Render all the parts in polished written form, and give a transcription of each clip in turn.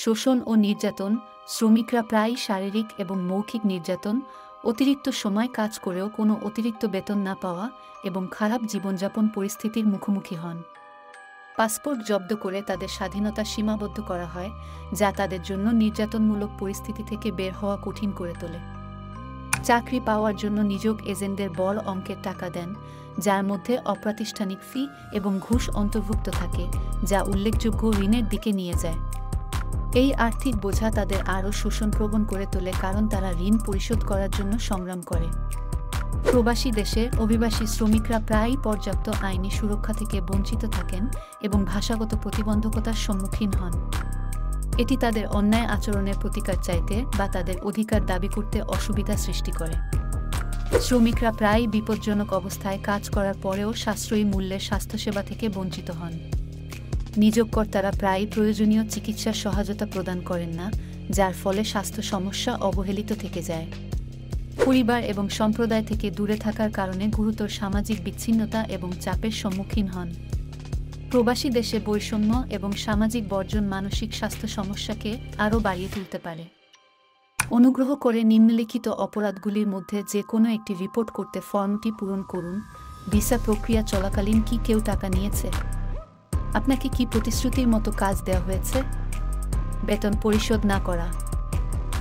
শোষণ ও নির্যাতন, শ্রমিকরা প্রায়ই শারীরিক এবং মৌখিক নির্যাতন, অতিরিক্ত সময় কাজ করেও কোনো অতিরিক্ত বেতন না পাওয়া এবং খারাপ জীবনযাপন পরিস্থিতির মুখোমুখি হন। পাসপোর্ট জব্দ করে তাদের স্বাধীনতা সীমাবদ্ধ করা হয়, যা তাদের জন্য নির্যাতনমূলক পরিস্থিতি থেকে বের হওয়া কঠিন করে তোলে। চাকরি পাওয়ার জন্য নিযোগ এজেন্টদের বড় অঙ্কের টাকা দেন, যার মধ্যে অপ্রাতিষ্ঠানিক ফি এবং ঘুষ অন্তর্ভুক্ত থাকে, যা উল্লেখযোগ্য ঋণের দিকে নিয়ে যায়। এই আর্থিক বোঝা তাদের আরও শোষণপ্রবণ করে তোলে, কারণ তারা ঋণ পরিশোধ করার জন্য সংগ্রাম করে। প্রবাসী দেশের অভিবাসী শ্রমিকরা প্রায়ই পর্যাপ্ত আইনি সুরক্ষা থেকে বঞ্চিত থাকেন এবং ভাষাগত প্রতিবন্ধকতার সম্মুখীন হন। এটি তাদের অন্যায় আচরণের প্রতিকার চাইতে বা তাদের অধিকার দাবি করতে অসুবিধা সৃষ্টি করে। শ্রমিকরা প্রায়ই বিপজ্জনক অবস্থায় কাজ করার পরেও সাশ্রয়ী মূল্যের স্বাস্থ্যসেবা থেকে বঞ্চিত হন। নিয়োগকর্তারা প্রায়ই প্রয়োজনীয় চিকিৎসার সহায়তা প্রদান করেন না, যার ফলে স্বাস্থ্য সমস্যা অবহেলিত থেকে যায়। পরিবার এবং সম্প্রদায় থেকে দূরে থাকার কারণে গুরুতর সামাজিক বিচ্ছিন্নতা এবং চাপের সম্মুখীন হন। প্রবাসী দেশে বৈষম্য এবং সামাজিক বর্জন মানসিক স্বাস্থ্য সমস্যাকে আরও বাড়িয়ে তুলতে পারে। অনুগ্রহ করে নিম্নলিখিত অপরাধগুলির মধ্যে যে কোনো একটি রিপোর্ট করতে ফর্মটি পূরণ করুন। ভিসা প্রক্রিয়া চলাকালীন কি কেউ টাকা নিয়েছে? আপনাকে কি প্রতিশ্রুতির মতো কাজ দেওয়া হয়েছে? বেতন পরিশোধ না করা?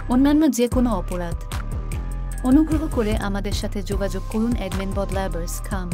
অন্যান্য যে কোনো অপরাধ? অনুগ্রহ করে আমাদের সাথে যোগাযোগ করুন। অ্যাডমিন বদলায়ার্স খাম।